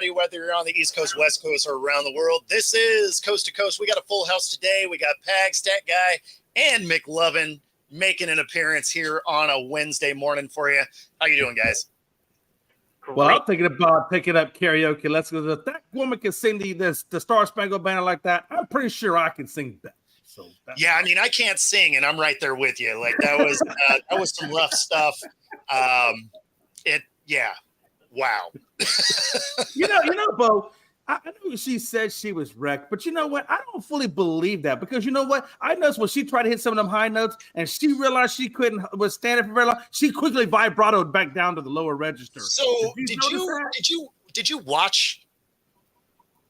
everybody, whether you're on the East Coast, West Coast, or around the world. This is Coast to Coast. We got a full house today. We got Pag, Stat Guy, and McLovin making an appearance here on a Wednesday morning for you. How you doing, guys? Well, I'm thinking about picking up karaoke. Let's go. If that woman can sing the Star Spangled Banner like that, I'm pretty sure I can sing that. So yeah, I mean, I can't sing, and I'm right there with you. Like that was some rough stuff. Wow. you know, Bo. I know she said she was wrecked, but you know what? I don't fully believe that because you know what? I noticed when she tried to hit some of them high notes and she realized she couldn't withstand it for very long, she quickly vibratoed back down to the lower register. So did you watch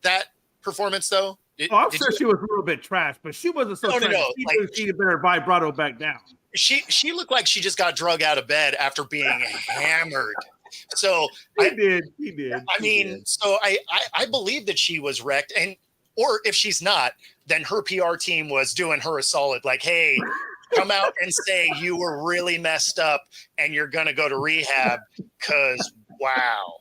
that performance though? I'm sure she was a little bit trash, but she wasn't so trash. She better vibrato back down. She looked like she just got drug out of bed after being hammered. So he did. I mean, so I believe that she was wrecked, or if she's not, then her PR team was doing her a solid. Like, hey, come out and say you were really messed up and you're gonna go to rehab because wow.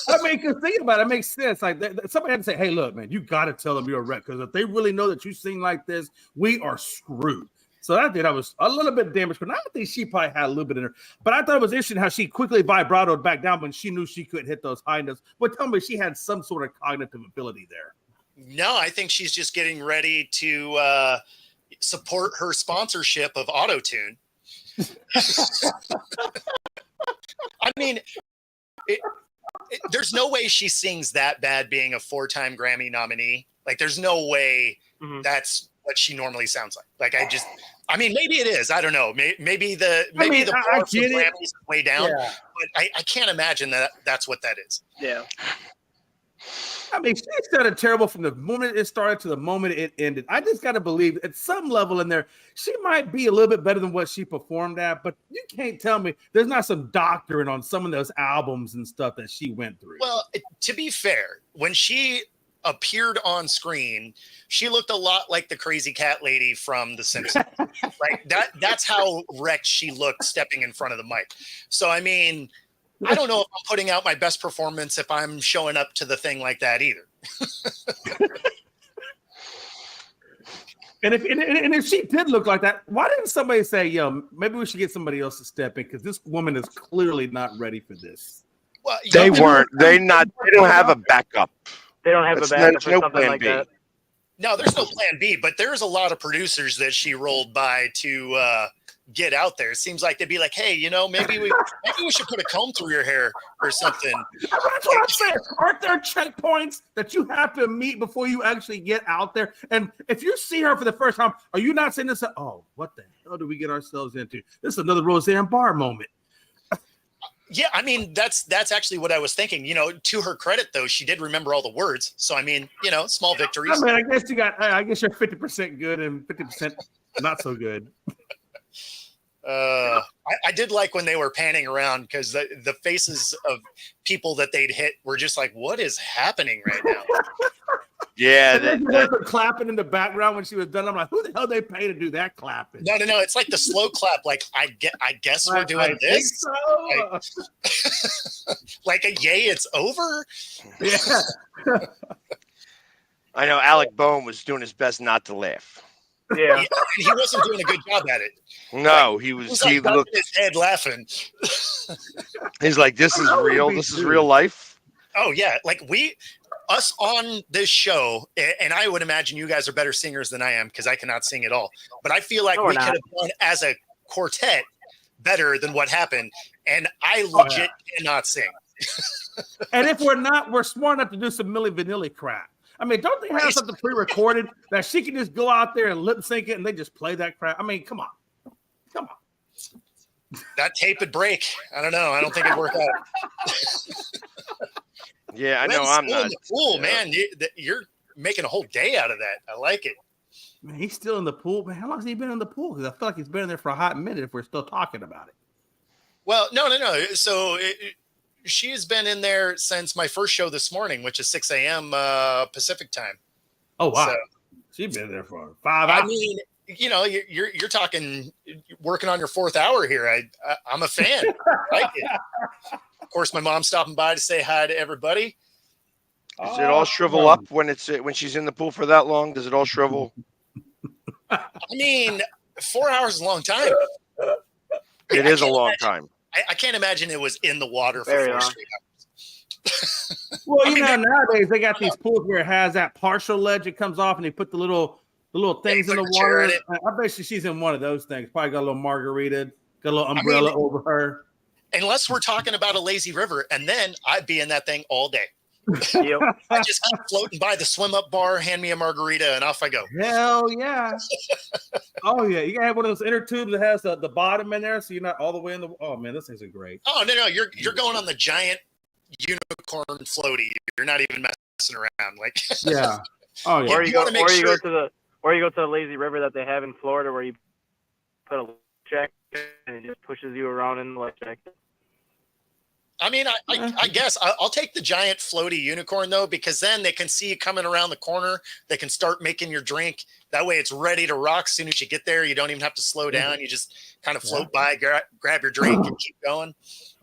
I mean, because think about it, it makes sense. Like somebody had to say, hey, look, man, you got to tell them you're a wreck because if they really know that you sing like this, we are screwed. So I think I was a little bit damaged, but I think she probably had a little bit in her. But I thought it was interesting how she quickly vibratoed back down when she knew she couldn't hit those high notes. But tell me, she had some sort of cognitive ability there. No, I think she's just getting ready to support her sponsorship of Auto-Tune. I mean, there's no way she sings that bad being a 4-time Grammy nominee. Like, there's no way that's what she normally sounds like. I mean, maybe it is. I don't know. Maybe the bar for Grammys is way down, but I can't imagine that's what that is. Yeah. I mean, she started terrible from the moment it started to the moment it ended. I just got to believe at some level in there, she might be a little bit better than what she performed at, but you can't tell me there's not some doctoring on some of those albums and stuff that she went through. Well, to be fair, when she appeared on screen, she looked a lot like the crazy cat lady from The Simpsons. Like that's how wrecked she looked stepping in front of the mic. So, I mean, I don't know if I'm putting out my best performance if I'm showing up to the thing like that either. And if she did look like that, why didn't somebody say, yo, maybe we should get somebody else to step in because this woman is clearly not ready for this. Well, they weren't. They don't have a backup. They don't have a backup for something like that. No, there's no plan B, but there's a lot of producers that she rolled by to get out there. It seems like they'd be like, hey, you know, maybe we should put a comb through your hair or something. That's what I'm saying. Aren't there checkpoints that you have to meet before you actually get out there? And if you see her for the first time, are you not saying this? Oh, what the hell did we get ourselves into? This is another Roseanne Barr moment. Yeah, I mean, that's actually what I was thinking. You know, to her credit, though, she did remember all the words. So, I mean, you know, small victories. I mean, I guess you're 50% good and 50% not so good. I did like when they were panning around because the faces of people that they'd hit were just like, what is happening right now? Yeah, they were clapping in the background when she was done. I'm like, who the hell they pay to do that clapping? No. It's like the slow clap. Like I guess we're doing this. So. Like a yay, it's over. Yeah. I know Alec Boehm was doing his best not to laugh. Yeah, he wasn't doing a good job at it. No, like, he was. Like he looked his head laughing. He's like, "This is real. This is real life." Oh yeah, like us on this show, and I would imagine you guys are better singers than I am because I cannot sing at all. But I feel like we could have done as a quartet better than what happened, and I legit cannot sing. And if we're not, we're smart enough to do some Milli Vanilli crap. I mean, don't they have something pre-recorded that she can just go out there and lip sync it and they just play that crap? I mean, come on. That tape would break. I don't know. I don't think it'd work out. Yeah, I know. I'm not. In the pool, man. You're making a whole day out of that. I like it. Man, he's still in the pool. Man, how long has he been in the pool? Because I feel like he's been in there for a hot minute if we're still talking about it. Well, no. So she has been in there since my first show this morning, which is 6 a.m. Pacific time. Oh, wow. So, she's been there for 5 hours. I mean, you know, you're talking working on your 4th hour here. I'm a fan. I like it. Of course, my mom's stopping by to say hi to everybody. Does it all shrivel up when she's in the pool for that long? Does it all shrivel? I mean, 4 hours is a long time. It is a long time. I can't imagine it was in the water for Very 4 long. straight hours. Well, nowadays they got these pools where it has that partial ledge. It comes off, and they put the little things in the put a chair water. in it. I bet she's in one of those things. Probably got a little margarita, got a little umbrella over her. Unless we're talking about a lazy river, and then I'd be in that thing all day. Yep. I just keep floating by the swim up bar, hand me a margarita, and off I go. Hell yeah! Oh yeah, you gotta have one of those inner tubes that has the bottom in there, so you're not all the way in the. Oh man, this thing's great. Oh no, you're going on the giant unicorn floaty. You're not even messing around. Like Yeah. Oh yeah. Or you go sure. to the lazy river that they have in Florida where you put a life jacket and it just pushes you around in the life jacket. I mean, I guess I'll take the giant floaty unicorn though, because then they can see you coming around the corner. They can start making your drink. That way, it's ready to rock. As soon as you get there, you don't even have to slow down. You just kind of float by, grab your drink, and keep going.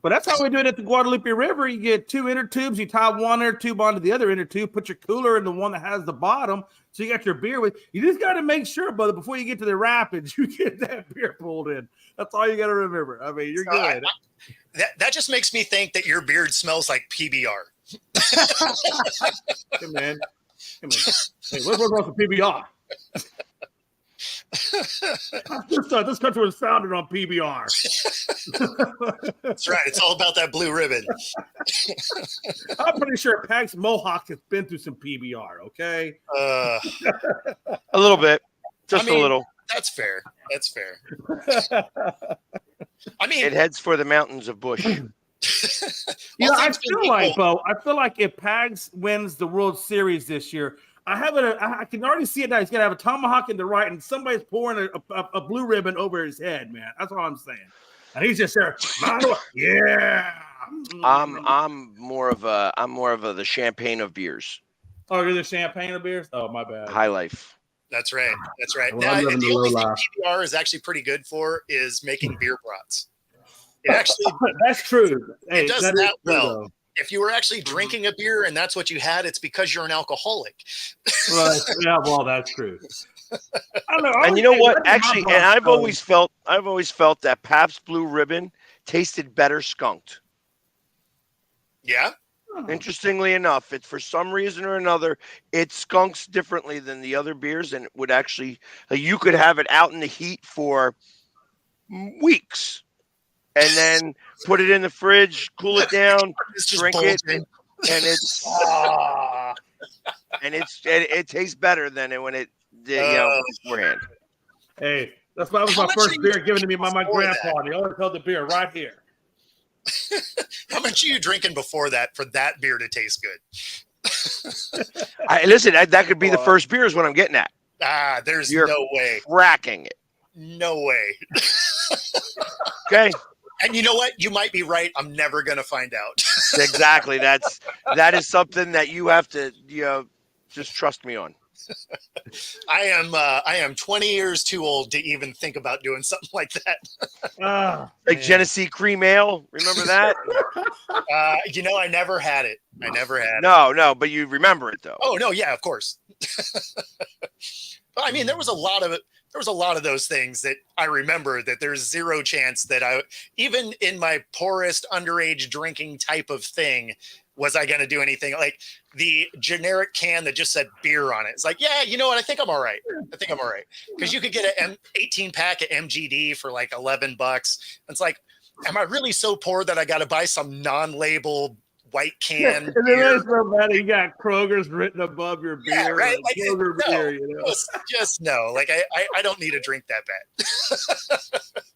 But that's how we do it at the Guadalupe River. You get two inner tubes. You tie one inner tube onto the other inner tube. Put your cooler in the one that has the bottom. So you got your beer with. You just got to make sure, brother, before you get to the rapids, you get that beer pulled in. That's all you got to remember. I mean, you're good. That just makes me think that your beard smells like PBR. Hey, man. Hey, what's wrong with PBR? This country was founded on PBR. That's right. It's all about that blue ribbon. I'm pretty sure Pax Mohawk has been through some PBR, okay? A little bit. Just a little. That's fair. That's fair. I mean, it heads for the mountains of Bush. I feel like if Pags wins the World Series this year, I can already see it now. He's gonna have a tomahawk in the right, and somebody's pouring a blue ribbon over his head, man. That's all I'm saying. And he's just there. Yeah. I'm more of the champagne of beers. Oh, you're the champagne of beers? Oh, my bad. High Life. That's right. That's right. Well, the only thing PBR is actually pretty good for is making beer brats. It actually that's true. It does that well. Though. If you were actually drinking a beer and that's what you had, it's because you're an alcoholic. Right. Yeah, well, that's true. I don't know. And you know what? Actually, and I've always felt that Pabst Blue Ribbon tasted better skunked. Yeah. Interestingly enough, it's for some reason or another, it skunks differently than the other beers, and it would actually, you could have it out in the heat for weeks, and then put it in the fridge, cool it down, drink it, and it's it tastes better than when it beforehand. Hey, that was my first beer given to me by my grandpa. And he always held the beer right here. How much are you drinking before that for that beer to taste good? Listen, that could be the first beer is what I'm getting at. There's You're no way. Cracking it. No way. Okay. And you know what? You might be right. I'm never going to find out. Exactly. That is something that you have to, just trust me on. I am 20 years too old to even think about doing something like that. Like Genesee Cream Ale. Remember that? I never had it. No, but you remember it though. Oh no, yeah, of course. But I mean, there was a lot of those things that I remember that there's zero chance that even in my poorest underage drinking type of thing, was I going to do anything like the generic can that just said beer on it? It's like, yeah, you know what? I think I'm all right. Because you could get an 18 pack of MGD for like $11. It's like, am I really so poor that I got to buy some non-label white can? And then it's so bad you got Kroger's written above your beer. Yeah, right. Like, Kroger beer, just no. Like I don't need a drink that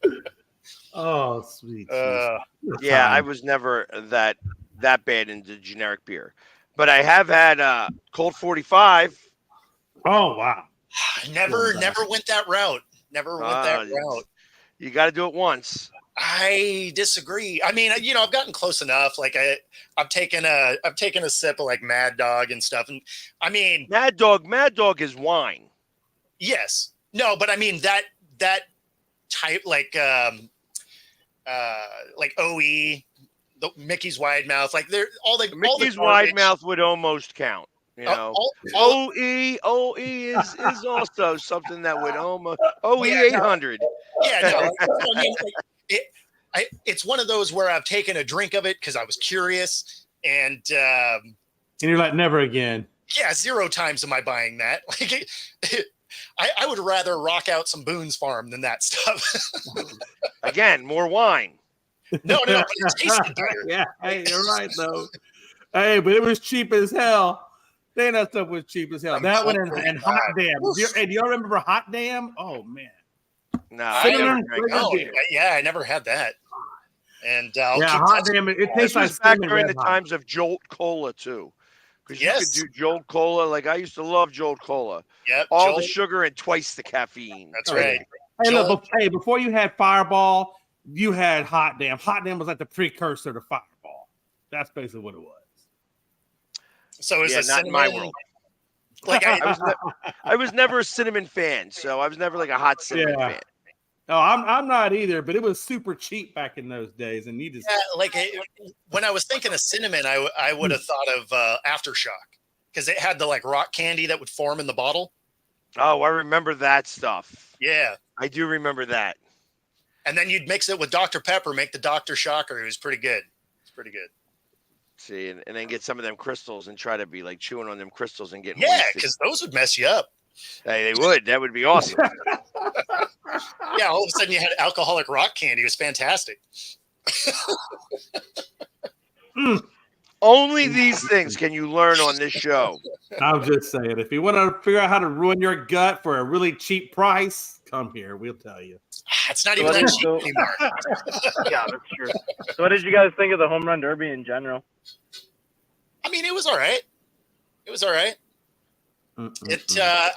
bad. Oh, sweet. Yeah, I was never that bad into generic beer, but I have had Colt 45. Oh wow! Never went that route. You got to do it once. I disagree. I mean, I've gotten close enough. Like I've taken a sip of like Mad Dog and stuff, and I mean, Mad Dog is wine. Yes, no, but I mean that type like OE. the Mickey's wide mouth, like they're all the Mickey's garbage, wide mouth would almost count. You know, OE is also something that would almost OE 800. Yeah, no, I mean, it's one of those where I've taken a drink of it because I was curious, and you're like, never again. Yeah, 0 times am I buying that. Like, I would rather rock out some Boone's Farm than that stuff. Again, more wine. No, but it tasted better. Yeah, hey, you're right though. Hey, but it was cheap as hell. Damn, that stuff was cheap as hell. That one and Hot Damn. Hey, do y'all remember Hot Damn? Oh man. No, I never drank I never had that. And Hot Damn. It tastes like back during the times of Jolt Cola too. Because you could do Jolt Cola. Like I used to love Jolt Cola. Yep. All the sugar and twice the caffeine. That's right. Hey, look, before you had Fireball, you had Hot Damn. Hot Damn was like the precursor to Fireball. That's basically what it was. So is not in my world. Like I was never a cinnamon fan, so I was never like a hot cinnamon fan. No, I'm not either, but it was super cheap back in those days, and when I was thinking of cinnamon, I would have thought of Aftershock because it had the like rock candy that would form in the bottle. Oh, I remember that stuff. Yeah, I do remember that. And then you'd mix it with Dr. Pepper, make the Dr. Shocker. It was pretty good. It's pretty good. See, and then get some of them crystals and try to be like chewing on them crystals and getting because those would mess you up. Hey, they would. That would be awesome. Yeah, all of a sudden you had alcoholic rock candy. It was fantastic. Only these things can you learn on this show. I'm just saying, if you want to figure out how to ruin your gut for a really cheap price, come here. We'll tell you. It's not even that cheap anymore. Yeah, that's true. So what did you guys think of the home run derby in general? I mean, it was all right.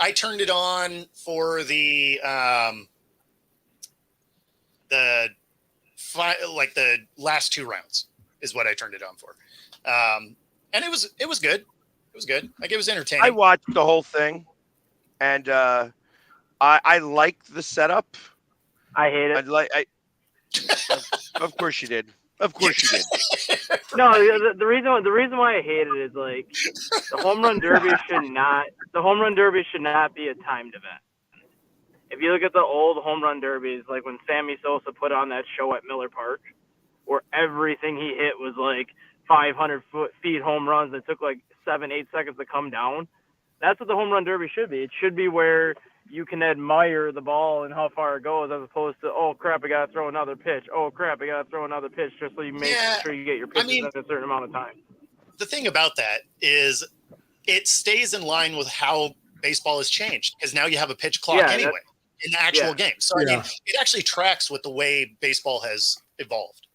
I turned it on for the last 2 rounds is what I turned it on for. And it was good. It was good. Like it was entertaining. I watched the whole thing, and I liked the setup. I hate it. Of course you did. Of course you did. No, the reason why I hate it is like the home run derby should not be a timed event. If you look at the old home run derbies, like when Sammy Sosa put on that show at Miller Park, where everything he hit was like 500 feet home runs that took like 7-8 seconds to come down. That's what the home run derby should be. It should be where you can admire the ball and how far it goes, as opposed to, oh crap, I gotta throw another pitch. Oh crap, I gotta throw another pitch, just so you make sure you get your pitches in a certain amount of time. The thing about that is it stays in line with how baseball has changed, because now you have a pitch clock anyway in the actual game. So I mean, it actually tracks with the way baseball has evolved.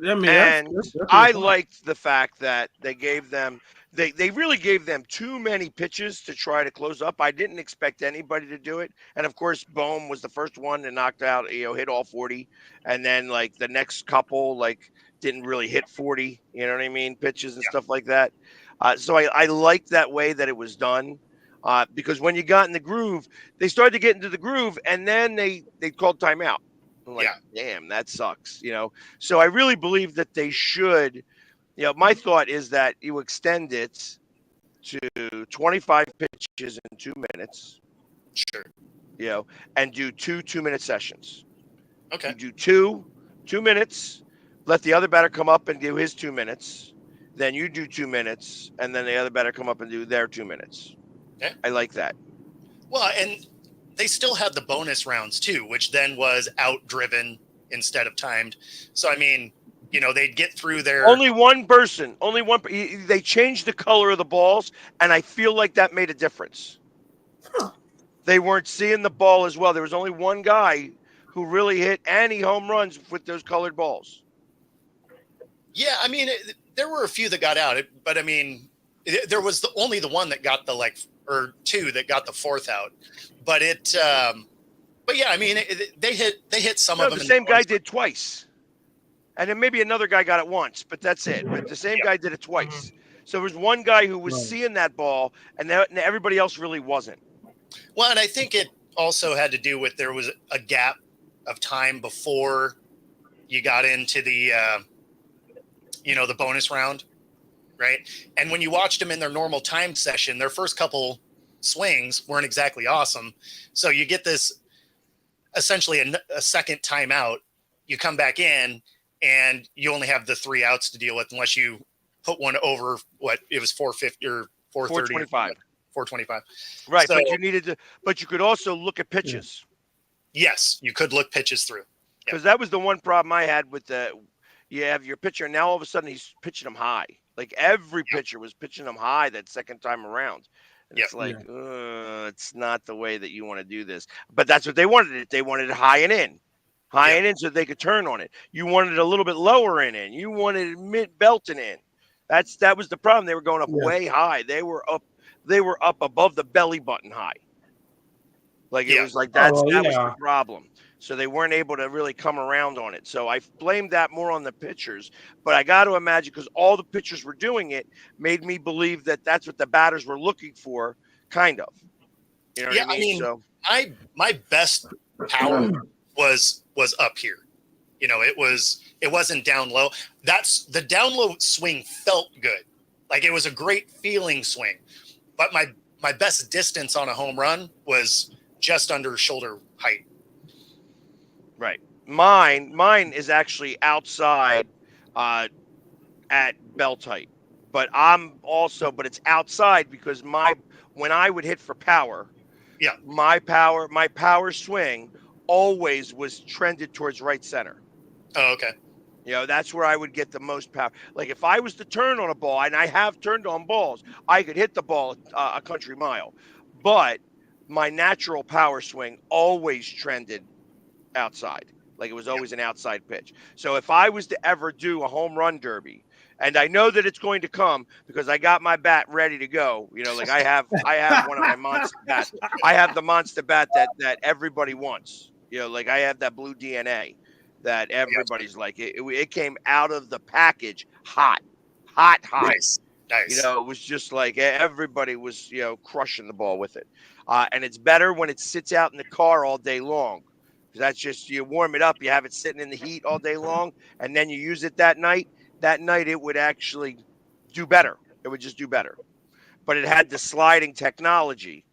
I mean, and I liked the fact that they gave them. They really gave them too many pitches to try to close up. I didn't expect anybody to do it. And of course, Bohm was the first one that knocked out, hit all 40. And then like the next couple, like didn't really hit 40, you know what I mean? Pitches and stuff like that. So I liked that way that it was done. Because when you got in the groove, they started to get into the groove, and then they called timeout. I'm like, damn, that sucks, So I really believe that they should. My thought is that you extend it to 25 pitches in 2 minutes. Sure. And do 2 2-minute sessions. Okay. You do 2 minutes, let the other batter come up and do his 2 minutes. Then you do 2 minutes, and then the other batter come up and do their 2 minutes. Okay. I like that. Well, and they still had the bonus rounds too, which then was out-driven instead of timed. So, I mean, they'd get through their... Only one person. They changed the color of the balls, and I feel like that made a difference. Huh. They weren't seeing the ball as well. There was only one guy who really hit any home runs with those colored balls. Yeah, I mean, there were a few that got out, but I mean, there was only the one that got or 2 that got the 4th out. But but yeah, I mean, they hit some of them. The same guy did twice. And then maybe another guy got it once, but that's it. But the same guy did it twice. So there was one guy who was seeing that ball, and everybody else really wasn't. Well, and I think it also had to do with there was a gap of time before you got into the the bonus round, right? And when you watched them in their normal time session, their first couple swings weren't exactly awesome. So you get this essentially a second timeout. You come back in and you only have the 3 outs to deal with unless you put one over what it was 450 or 430. 425. Right, So, but you could also look at pitches. Yes, you could look pitches through. Because that was the one problem I had with you have your pitcher, and now all of a sudden he's pitching them high. Like every pitcher was pitching them high that second time around. And it's like, it's not the way that you want to do this. But that's what they wanted it. They wanted it high and in. And in so they could turn on it. You wanted it a little bit lower and in. You wanted it mid-belt and in. That was the problem. They were going up way high. They were up above the belly button high. Like it was like that was the problem. So they weren't able to really come around on it. So I blamed that more on the pitchers. But I got to imagine because all the pitchers were doing it made me believe that that's what the batters were looking for, kind of. You know what I mean? So my best power was up here. It wasn't down low. That's the down low swing felt good. Like it was a great feeling swing. But my best distance on a home run was just under shoulder height. Right. Mine is actually outside at belt height. But it's outside because when I would hit for power, my power swing always was trended towards right center. Oh, okay. That's where I would get the most power. Like if I was to turn on a ball, and I have turned on balls, I could hit the ball a country mile. But my natural power swing always trended outside. Like it was always an outside pitch. So if I was to ever do a home run derby, and I know that it's going to come because I got my bat ready to go. Like I have one of my monster bats. I have the monster bat that everybody wants. Like I have that blue DNA that everybody's like. It came out of the package hot. Nice. It was just like everybody was crushing the ball with it. And it's better when it sits out in the car all day long. That's just, you warm it up, you have it sitting in the heat all day long, and then you use it that night. That night it would actually do better. It would just do better. But it had the sliding technology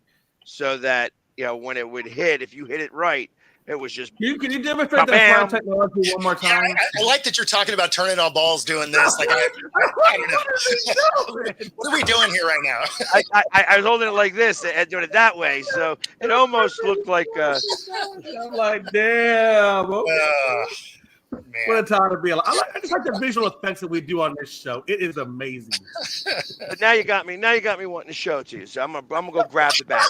so that, when it would hit, if you hit it right, it was just. Can you demonstrate that slide technology one more time? Yeah, I like that you're talking about turning on balls doing this. Like, I don't know. What are we doing here right now? I was holding it like this and doing it that way, so it almost looked like. I'm like, damn. Man. What a time to be alive. I just like the visual effects that we do on this show. It is amazing. But now you got me wanting to show it to you. So I'm gonna go grab the bat.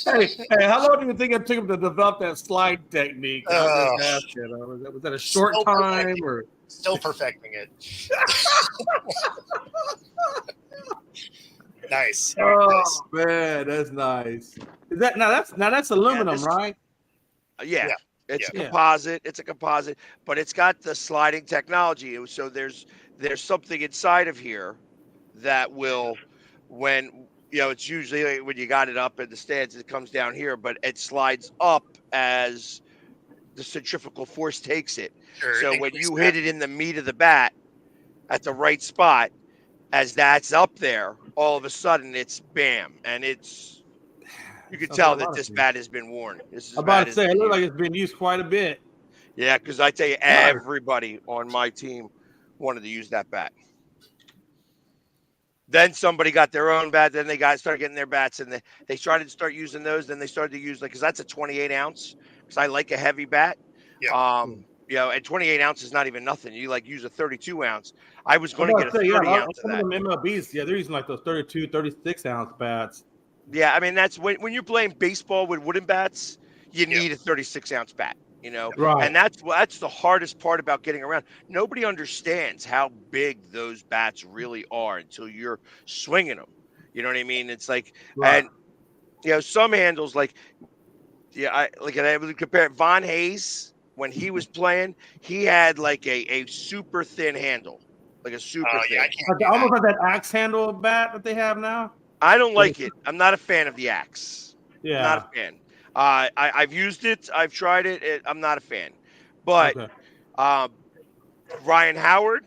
Hey, how long do you think it took him to develop that slide technique? Was that a short time or still perfecting it? Nice. Oh man, that's nice. Is that that's aluminum, right? Yeah. It's a composite. It's a composite, but it's got the sliding technology. So there's something inside of here that will, when it's usually when you got it up in the stands, it comes down here, but it slides up as the centrifugal force takes it. Sure, so when you hit it in the meat of the bat at the right spot, as that's up there, all of a sudden it's bam, and you can tell that this bat has been worn. I'm about to say, it looks like it's been used quite a bit. Yeah, because I tell you, everybody on my team wanted to use that bat. Then somebody got their own bat. Then they started getting their bats, and they started to start using those. Then they started to use because that's a 28 ounce. Because I like a heavy bat. Yeah. And 28 ounce is not even nothing. You use a 32 ounce. I was going to get a 30 ounce. Some of them MLBs, they're using like those 32, 36 ounce bats. Yeah, I mean that's when you're playing baseball with wooden bats, you need a 36 ounce bat. Right. And that's the hardest part about getting around. Nobody understands how big those bats really are until you're swinging them. You know what I mean? It's like, and some handles I would compare Von Hayes when he was playing. He had like a super thin handle, like a super thin. Yeah, almost like that axe handle bat that they have now. I don't like it. I'm not a fan of the axe. Yeah, not a fan. I've used it. I've tried it. I'm not a fan. But Ryan Howard,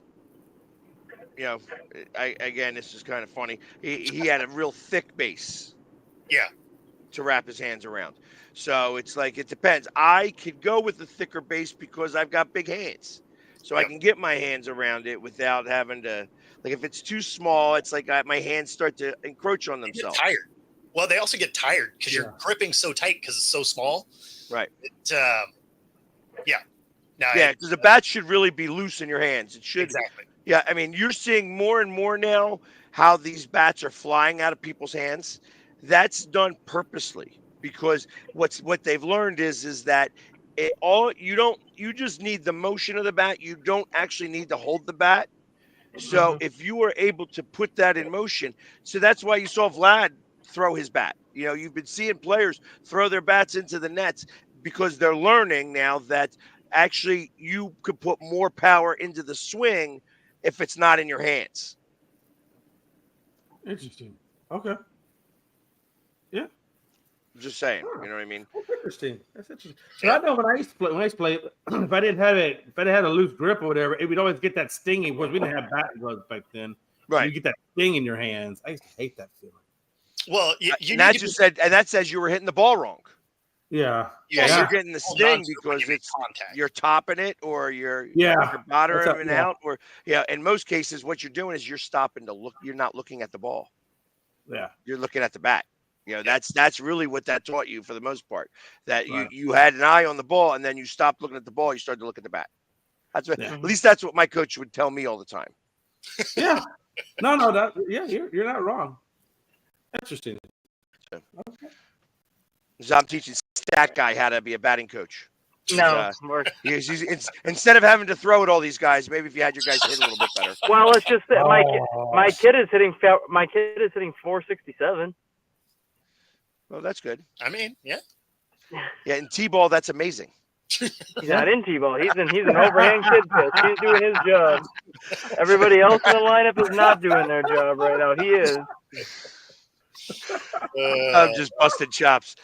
again, this is kind of funny. He had a real thick base. Yeah. To wrap his hands around. So it's like, it depends. I could go with the thicker base because I've got big hands. So I can get my hands around it without having to, like, if it's too small, it's like my hands start to encroach on They get themselves. tired. Well, they also get tired because you're gripping so tight because it's so small. Right. Yeah. No, Yeah, because the bat should really be loose in your hands. It should. Exactly. Yeah, I mean, you're seeing more and more now how these bats are flying out of people's hands. That's done purposely because what they've learned is that you just need the motion of the bat. You don't actually need to hold the bat. So if you were able to put that in motion, so that's why you saw Vlad throw his bat. You've been seeing players throw their bats into the nets because they're learning now that actually you could put more power into the swing if it's not in your hands. Interesting. Okay. Yeah. I'm just saying, you know what I mean? That's interesting. That's interesting. So I know when I used to play, if I didn't have a loose grip or whatever, it would always get that stinging. Because we didn't have batting gloves back then. Right. You get that sting in your hands. I used to hate that feeling. Well, that says you were hitting the ball wrong. Yeah. You're getting the sting because you're topping it or you're bottering out, or in most cases what you're doing is you're stopping to look. You're not looking at the ball. Yeah. You're looking at the bat. That's really what that taught you for the most part. That you had an eye on the ball and then you stopped looking at the ball. You started to look at the bat. That's what, at least that's what my coach would tell me all the time. Yeah. No. You're not wrong. Interesting. Okay. So I'm teaching Stat Guy how to be a batting coach. No, he's instead of having to throw at all these guys, maybe if you had your guys hit a little bit better. Well, let's just say my kid is hitting 467. Well, that's good. I mean, yeah. Yeah, in T-ball, that's amazing. He's not in T-ball. He's an overhand kid pitch. He's doing his job. Everybody else in the lineup is not doing their job right now. He is. I'm just busting chops.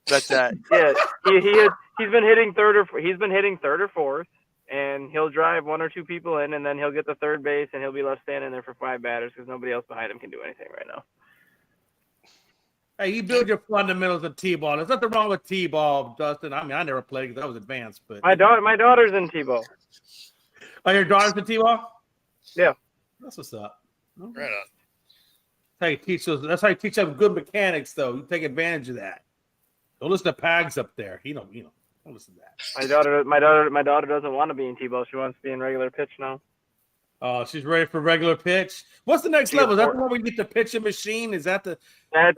But he's been hitting third or fourth, and he'll drive one or two people in, and then he'll get the third base, and he'll be left standing there for 5 batters because nobody else behind him can do anything right now. Hey, you build your fundamentals of T-ball. There's nothing wrong with T-ball, Dustin. I mean, I never played because I was advanced, but my daughter's in T-ball. Oh, your daughter's in T-ball? Yeah, that's what's up. Okay. Right on. That's how you teach them good mechanics, though. You take advantage of that. Don't listen to Pags up there. Don't listen to that. My daughter doesn't want to be in T-ball. She wants to be in regular pitch now. Oh, she's ready for regular pitch. What's the next level? Is that the one where you get the pitching machine? Is that the? That's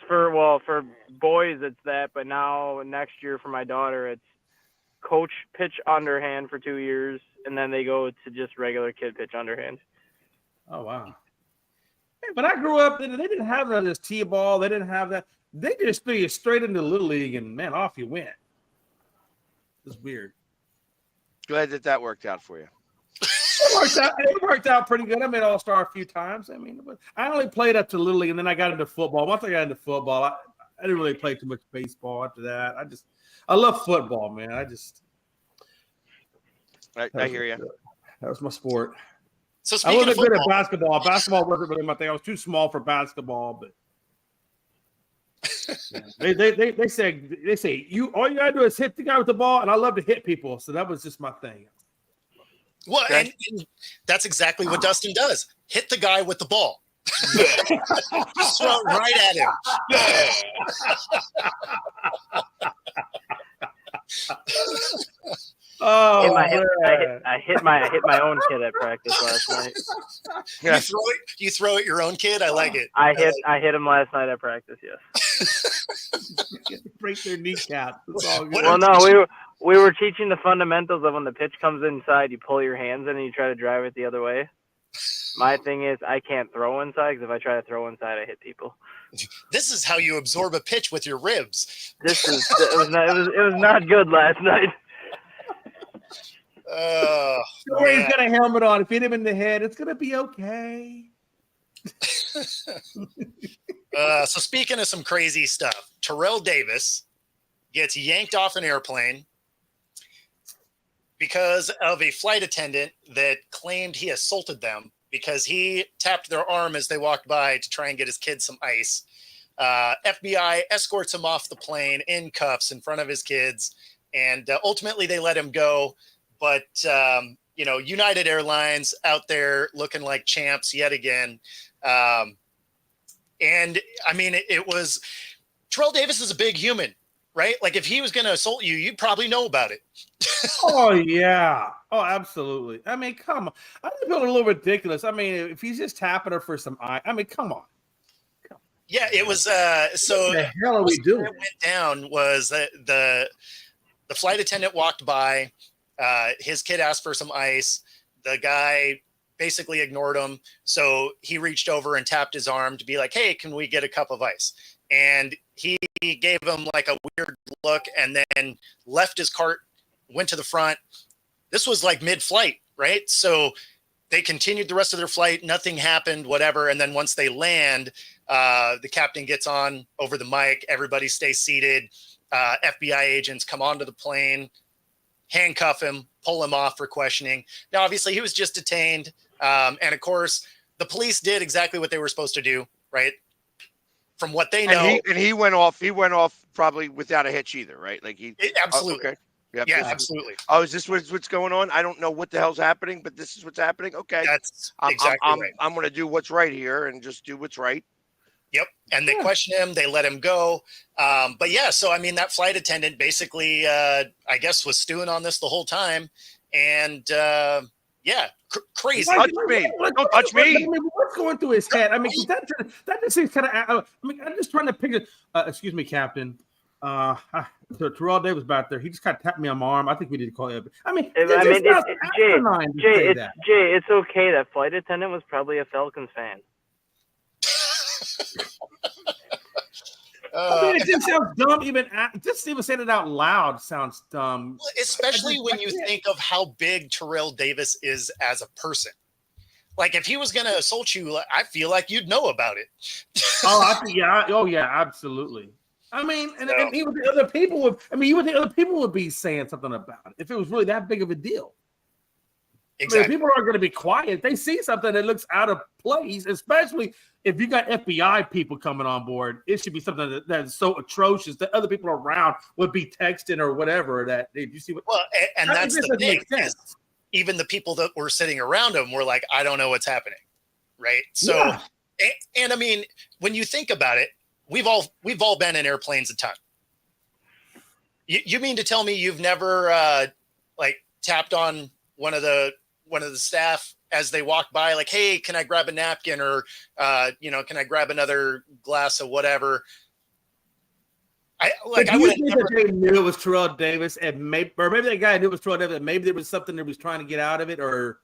for boys. It's that, but now next year for my daughter, it's coach pitch underhand for 2 years, and then they go to just regular kid pitch underhand. Oh wow! Hey, but I grew up, they didn't have none of this T-ball. They didn't have that. They just threw you straight into Little League, and man, off you went. It's weird. Glad that worked out for you. It worked out pretty good. I made All-Star a few times. I mean, I only played up to Little League, and then I got into football. Once I got into football, I didn't really play too much baseball after that. I love football, man. I hear you. That was my sport. So I wasn't good at basketball. Basketball wasn't really my thing. I was too small for basketball, but they say all you gotta do is hit the guy with the ball, and I love to hit people, so that was just my thing. Well, and that's exactly what Dustin does. Hit the guy with the ball. Just throw it right at him. Oh, I hit my own kid at practice last night. Yeah. You throw at your own kid. I like it. I hit him last night at practice. Yes. Break their kneecap. Well, no, we were teaching the fundamentals of when the pitch comes inside, you pull your hands in and you try to drive it the other way. My thing is I can't throw inside because if I try to throw inside, I hit people. This is how you absorb a pitch with your ribs. It was not good last night. He's got a helmet on. If you hit him in the head, it's gonna be okay. So speaking of some crazy stuff, Terrell Davis gets yanked off an airplane, because of a flight attendant that claimed he assaulted them because he tapped their arm as they walked by to try and get his kid some ice. FBI escorts him off the plane in cuffs in front of his kids, and ultimately they let him go. But United Airlines out there looking like champs yet again. And I mean, it was Terrell Davis is a big human, right? Like if he was going to assault you, you'd probably know about it. Oh yeah. Oh, absolutely. I mean, come on. I think it's a little ridiculous. I mean, if he's just tapping her for some eye, I mean, come on. Yeah, it was. So What the hell are we doing? What went down was that the flight attendant walked by. His kid asked for some ice. The guy basically ignored him. So he reached over and tapped his arm to be like, hey, can we get a cup of ice? And he gave him like a weird look and then left his cart, went to the front. This was like mid-flight, right? So they continued the rest of their flight. Nothing happened, whatever. And then once they land, the captain gets on over the mic. Everybody stay seated. FBI agents come onto the plane, handcuff him, pull him off for questioning. Now, obviously, he was just detained. And of course, the police did exactly what they were supposed to do, right? From what they know. And he went off. He went off probably without a hitch either, right? Like Absolutely. Oh, okay. Yep, yeah, absolutely. Is this what's going on? I don't know what the hell's happening, but this is what's happening. Okay. That's exactly right. I'm going to do what's right here and just do what's right. Yep. And they question him. They let him go. But yeah, so I mean, that flight attendant basically, I guess, was stewing on this the whole time. And crazy. Touch me. Don't touch me. I mean, what's going through his head? I mean, that just seems kind of. I mean, I'm just trying to picture. Excuse me, Captain. Terrell Davis back there. He just kind of tapped me on my arm. I think we need to call him. I mean, Jay, it's okay. That flight attendant was probably a Falcons fan. I mean, it just sounds dumb. Just even saying it out loud sounds dumb. Especially when you think of how big Terrell Davis is as a person. Like if he was going to assault you, I feel like you'd know about it. Absolutely. I mean, and even the other people would. I mean, even the other people would be saying something about it if it was really that big of a deal. Exactly. I mean, people aren't going to be quiet. If they see something that looks out of place, especially if you got FBI people coming on board. It should be something that's so atrocious that other people around would be texting or whatever. That did you see what? Well, and that's the thing. Even the people that were sitting around him were like, "I don't know what's happening," right? So, and I mean, when you think about it, we've all been in airplanes a ton. You mean to tell me you've never tapped on one of the staff as they walk by, like, hey, can I grab a napkin or, can I grab another glass of whatever? I would have never. They knew it was Terrell Davis, and maybe that guy knew it was Terrell Davis. And maybe there was something that was trying to get out of it, or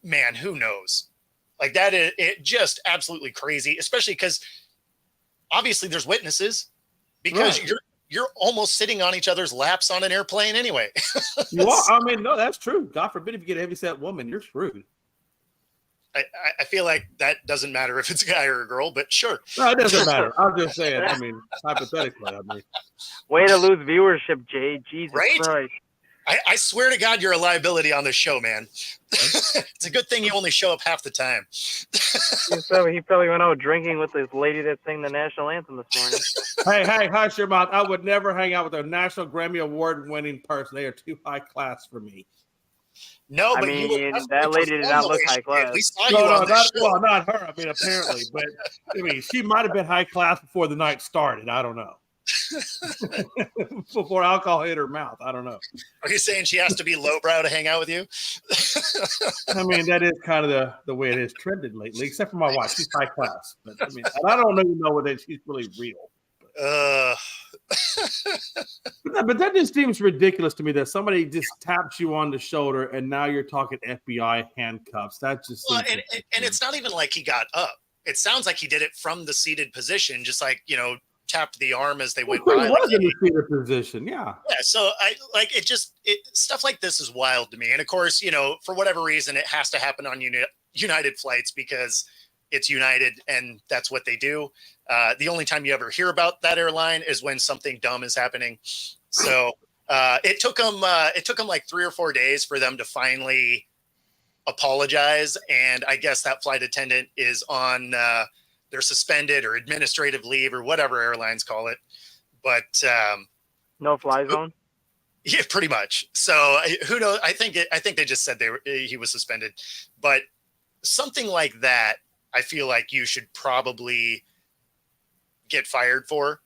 man, who knows? Like that is it just absolutely crazy, especially because obviously there's witnesses because you're almost sitting on each other's laps on an airplane anyway. I mean, no, that's true. God forbid if you get a heavyset woman, you're screwed. I feel like that doesn't matter if it's a guy or a girl, but sure. No, it doesn't matter. I'm just saying. I mean, hypothetically, way to lose viewership, Jay. Jesus Christ. I swear to God, you're a liability on this show, man. It's a good thing you only show up half the time. He probably went out drinking with this lady that sang the national anthem this morning. Hey, hush your mouth. I would never hang out with a National Grammy Award winning person. They are too high class for me. No, but that lady did not look high class. Not her. I mean, apparently, but I mean, she might have been high class before the night started. I don't know. Before alcohol hit her mouth, I don't know. Are you saying she has to be lowbrow to hang out with you? I mean, that is kind of the way it has trended lately. Except for my wife, she's high class. But I mean, I don't even know whether she's really real. But that just seems ridiculous to me that somebody just taps you on the shoulder and now you're talking FBI handcuffs. That just and it's not even like he got up. It sounds like he did it from the seated position, just like tapped the arm as they went by. He was in the seated position, yeah. So stuff like this is wild to me. And of course, for whatever reason, it has to happen on United flights because it's United and that's what they do. The only time you ever hear about that airline is when something dumb is happening. So It took them like 3 or 4 days for them to finally apologize, and I guess that flight attendant is on they're suspended or administrative leave or whatever airlines call it. But No fly zone. yeah, pretty much. So who knows? I think they just said he was suspended, but something like that, I feel like you should probably get fired for,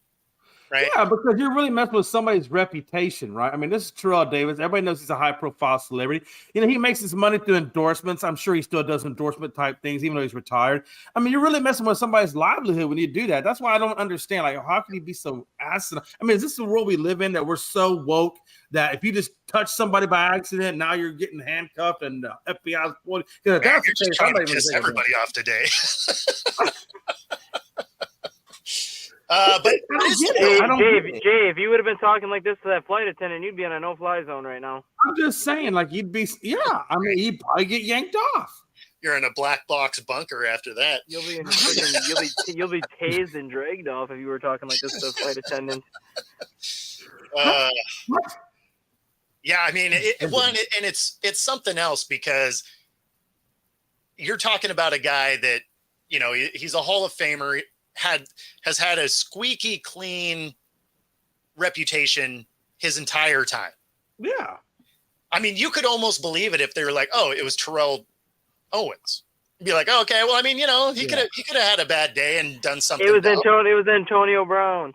right? Yeah, because you're really messing with somebody's reputation, right? I mean, this is Terrell Davis. Everybody knows he's a high-profile celebrity. He makes his money through endorsements. I'm sure he still does endorsement type things, even though he's retired. I mean, you're really messing with somebody's livelihood when you do that. That's why I don't understand. Like, how can he be so asinine? I mean, is this the world we live in that we're so woke that if you just touch somebody by accident, now you're getting handcuffed and FBI's pulling? Man, you're just trying to piss everybody off today. But Jay, if you would have been talking like this to that flight attendant, you'd be in a no-fly zone right now. I'm just saying, like, you'd be, yeah. I mean, you'd probably get yanked off. you're in a black box bunker after that. You'll be you'll be tased and dragged off if you were talking like this to a flight attendant. Yeah, I mean, it's something else because you're talking about a guy that, he's a Hall of Famer, has had a squeaky clean reputation his entire time. Yeah. I mean, you could almost believe it if they were like, oh, it was Terrell Owens. You'd be like, oh, okay, well, I mean, he could have had a bad day and done something. It was Antonio Brown.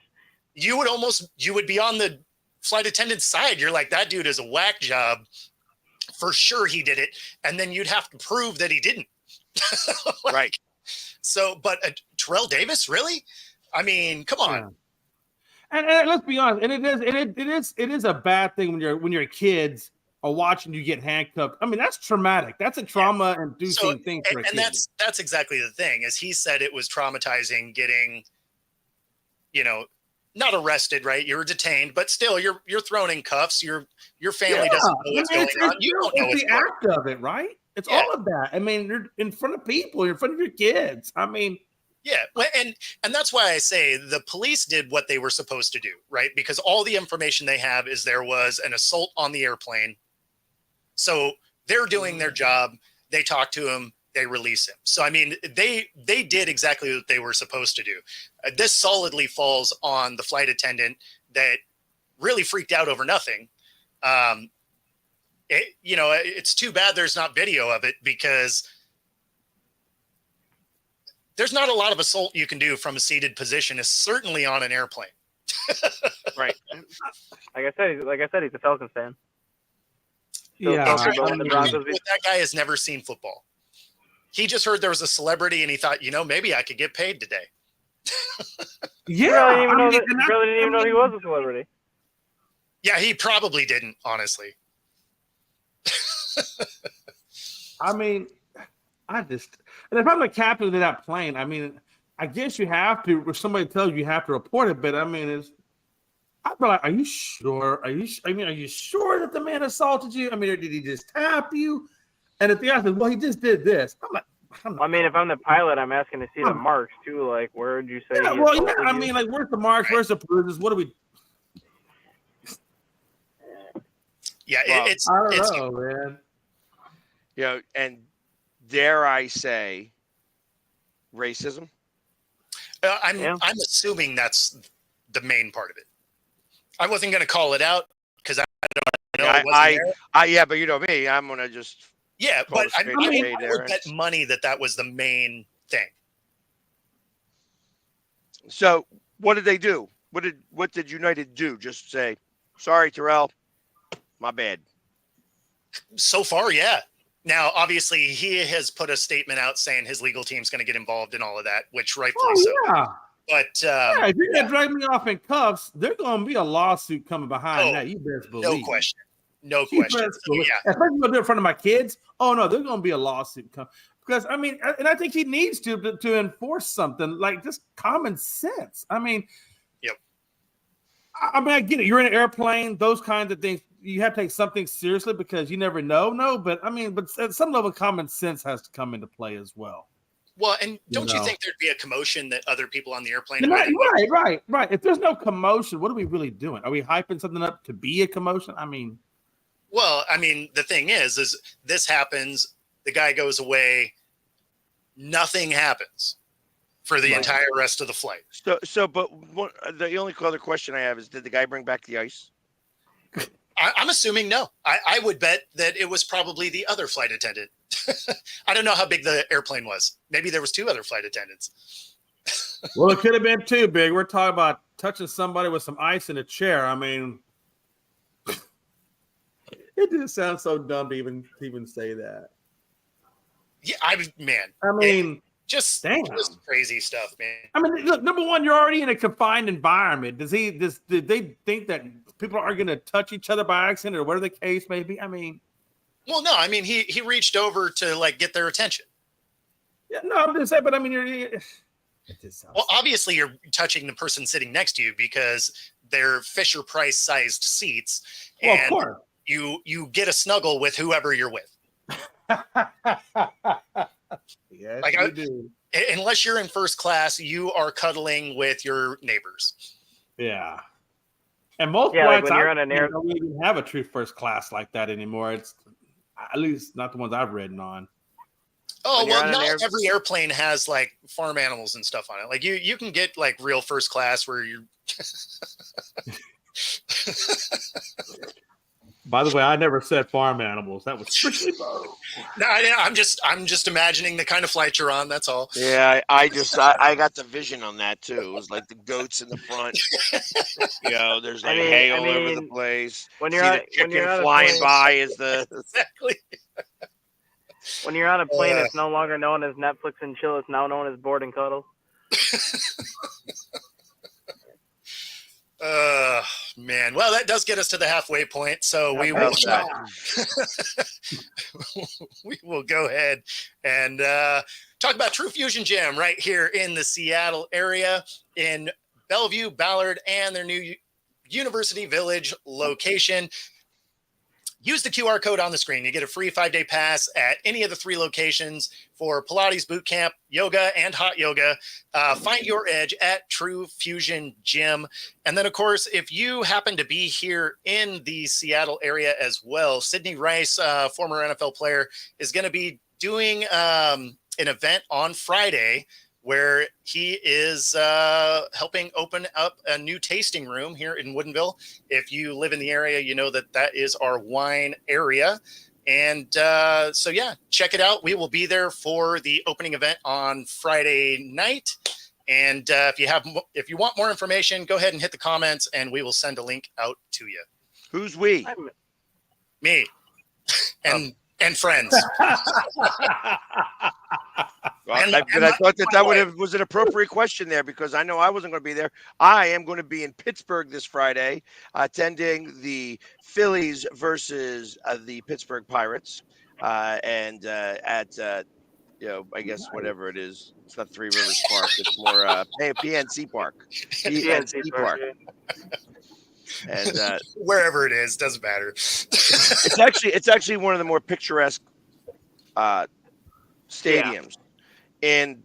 You would be on the flight attendant's side. You're like, that dude is a whack job. For sure he did it. And then you'd have to prove that he didn't. Right. So, but Terrell Davis, really? I mean, come on. Yeah. And let's be honest, and it is a bad thing when your kids are watching you get handcuffed. I mean, that's traumatic. That's a trauma-inducing thing for a kid. And that's exactly the thing, is he said it was traumatizing getting, not arrested, right? You were detained, but still you're thrown in cuffs. Your family doesn't know what's going on. You don't know it's the act of it, right? It's all of that. I mean, you're in front of people, you're in front of your kids. I mean, yeah, and that's why I say the police did what they were supposed to do, right? Because all the information they have is there was an assault on the airplane. So they're doing their job. They talk to him. They release him. So, I mean, they did exactly what they were supposed to do. This solidly falls on the flight attendant that really freaked out over nothing. It's too bad there's not video of it, because there's not a lot of assault you can do from a seated position, is certainly on an airplane. Right. Like I said, he's a Falcons fan. So yeah. That guy has never seen football. He just heard there was a celebrity and he thought, maybe I could get paid today. Yeah. Really didn't even know he was a celebrity. Yeah, he probably didn't, honestly. I mean, and if I'm the captain of that plane, I mean, I guess you have to, if somebody tells you have to report it, but I mean, I'd be like, are you sure? Are you sure that the man assaulted you? I mean, or did he just tap you? And if the answer is, well, he just did this, I'm like, if I'm the pilot, I'm asking to see the marks too. Like, where did you say? Yeah, I mean, like, where's the marks? Where's the bruises? What do we? Yeah, I don't know, man. And dare I say, racism? I'm assuming that's the main part of it. I wasn't going to call it out because I don't know. Yeah, but you know me, I'm going to just. Yeah, but I would bet money that was the main thing. So what did they do? What did United do? Just say, sorry, Terrell, my bad. So far, yeah. Now, obviously, he has put a statement out saying his legal team's going to get involved in all of that, which rightfully so. Yeah. But if you're going to drag me off in cuffs, there's going to be a lawsuit coming behind that. You best believe. No question. So, yeah. Especially when they're in front of my kids. Oh no, there's going to be a lawsuit come, because I mean, and I think he needs to enforce something like just common sense. I mean, yep. I mean, I get it. You're in an airplane; those kinds of things. You have to take something seriously because you never know. No, but I mean, but at some level, common sense has to come into play as well. Well, and don't you know. think there'd be a commotion that other people on the airplane? Right. If there's no commotion, what are we really doing? Are we hyping something up to be a commotion? I mean, well, I mean, the thing is this happens. The guy goes away. Nothing happens for the entire rest of the flight. But the only other question I have is, did the guy bring back the ice? I'm assuming no. I would bet that it was probably the other flight attendant. I don't know how big the airplane was. Maybe there was 2 other flight attendants. well, it could have been too big. We're talking about touching somebody with some ice in a chair. I mean, it just sounds so dumb to even say that. Yeah, I mean, just crazy stuff, man. I mean, look, number one, you're already in a confined environment. Did they think that people are going to touch each other by accident or whatever the case may be? I mean, well, no, I mean, he reached over to like get their attention. Yeah, no, I'm just saying, but I mean, well, obviously you're touching the person sitting next to you because they're Fisher Price sized seats. Well, and of course. You get a snuggle with whoever you're with. Yes, like you do. Unless you're in first class, you are cuddling with your neighbors. Yeah. And most like flights when you're on an air, don't even have a true first class like that anymore. It's at least not the ones I've ridden on. Oh, well, not every airplane has like farm animals and stuff on it. Like you can get like real first class where you're. By the way, I never said farm animals. That was strictly both. No, I'm just imagining the kind of flight you're on. That's all. Yeah, I got the vision on that too. It was like the goats in the front. There's like hay all over the place. When you're on, the chicken flying by is the exactly. When you're on a plane, it's no longer known as Netflix and chill. It's now known as board and cuddle. Man. Well, that does get us to the halfway point. So we will go ahead and talk about True Fusion Gym right here in the Seattle area in Bellevue, Ballard, and their new University Village location. Use the QR code on the screen. You get a free 5-day pass at any of the 3 locations for Pilates boot camp, yoga, and hot yoga. Find your edge at True Fusion Gym. And then, of course, if you happen to be here in the Seattle area as well, Sidney Rice, former NFL player, is going to be doing an event on Friday where he is helping open up a new tasting room here in Woodinville. If you live in the area, you know that is our wine area. And so, yeah, check it out. We will be there for the opening event on Friday night. And if you want more information, go ahead and hit the comments, and we will send a link out to you. Who's we? Me and friends. Well, I thought that was an appropriate question there because I know I wasn't going to be there. I am going to be in Pittsburgh this Friday, attending the Phillies versus the Pittsburgh Pirates, and at I guess whatever it is. It's not Three Rivers Park. It's more PNC Park. PNC Park. And wherever it is, doesn't matter. it's actually one of the more picturesque stadiums in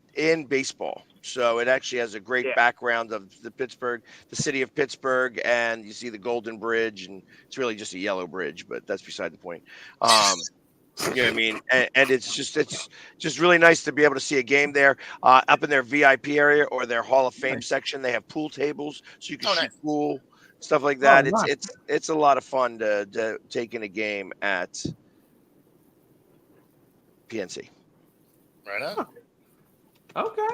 baseball. So it actually has a great background of the city of Pittsburgh, and you see the Golden Bridge, and it's really just a yellow bridge, but that's beside the point. You know what I mean? And it's just really nice to be able to see a game there. Up in their VIP area or their Hall of Fame section, they have pool tables, so you can shoot pool, stuff like that. It's a lot of fun to take in a game at PNC. Right on. Okay.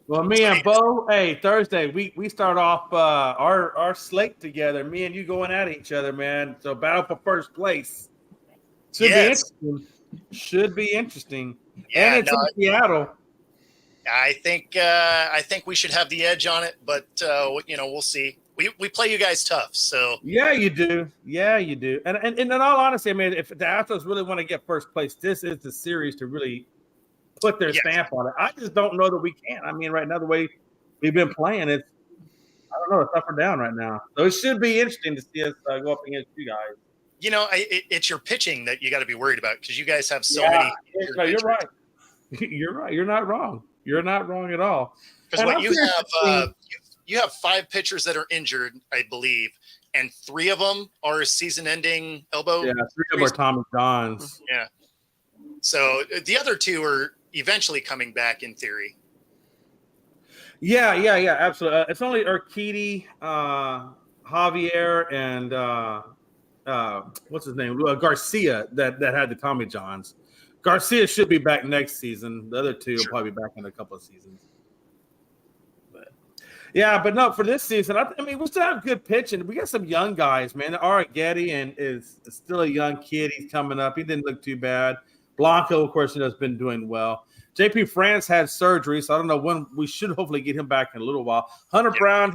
Well, me and Bo, Thursday we start off our slate together. Me and you going at each other, man. So battle for first place. Should be interesting. Yeah, and it's in Seattle. I think we should have the edge on it, but we'll see. We play you guys tough, so yeah, you do. And in all honesty, I mean, if the Astros really want to get first place, this is the series to really put their stamp on it. I just don't know that we can. I mean, right now the way we've been playing, it's up or down right now. So it should be interesting to see us go up against you guys. It's your pitching that you got to be worried about because you guys have so many. No, you're right. You're right. You're not wrong. You're not wrong at all. Because And what I'm you thinking- have, you have 5 pitchers that are injured, I believe, and 3 of them are season-ending elbow. Yeah, 3 of them are Tommy Johns. Yeah. So the other 2 are eventually coming back in theory. Yeah, absolutely. It's only Urquidy, Javier, and what's his name? Garcia that had the Tommy Johns. Garcia should be back next season. The other 2 will probably be back in a couple of seasons. But no, for this season, I mean, we still have good pitching. We got some young guys, man. Arrighetti and is still a young kid. He's coming up. He didn't look too bad. Blanco, of course, has been doing well. JP France had surgery, so I don't know when. We should hopefully get him back in a little while. Hunter Brown,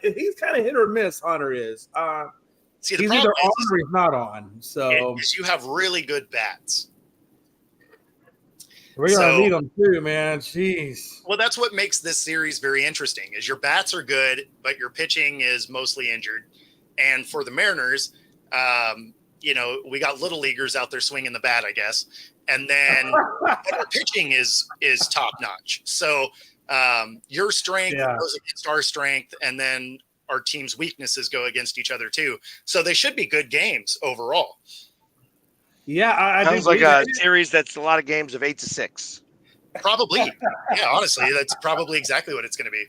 he's kind of hit or miss. Hunter is. See, the He's problem either on or he's not on. So is you have really good bats. we're gonna need them too, man. Jeez. Well, that's what makes this series very interesting. Is your bats are good, but your pitching is mostly injured. And for the Mariners, we got little leaguers out there swinging the bat, I guess. And then but our pitching is top notch. So your strength goes against our strength, and then our team's weaknesses go against each other too. So they should be good games overall. Yeah, I Sounds like a series that's a lot of games of 8-6. Probably. Yeah, honestly, that's probably exactly what it's going to be.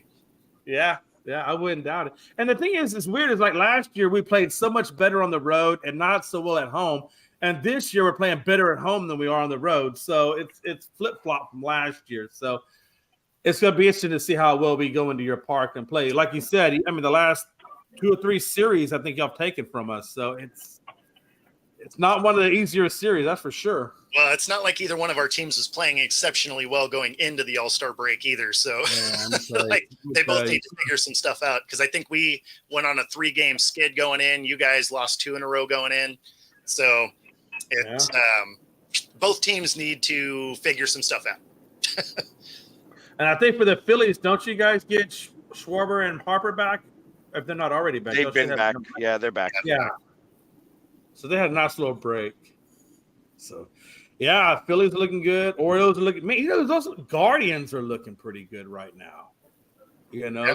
Yeah, I wouldn't doubt it. And the thing is, it's weird. Is like last year we played so much better on the road and not so well at home. And this year we're playing better at home than we are on the road. So it's flip-flop from last year. So it's going to be interesting to see how well we go into your park and play. Like you said, I mean, the last 2 or 3 series I think y'all have taken from us. So it's not one of the easier series, that's for sure. Well, it's not like either one of our teams was playing exceptionally well going into the All-Star break either. So they both need to figure some stuff out, because I think we went on a 3-game skid going in. You guys lost 2 in a row going in. So both teams need to figure some stuff out. And I think for the Phillies, don't you guys get Schwarber and Harper back? If they're not already back. They've been back. Yeah, they're back. Yeah. So they had a nice little break. So, yeah, Phillies are looking good. Orioles are looking. Man, those Guardians are looking pretty good right now.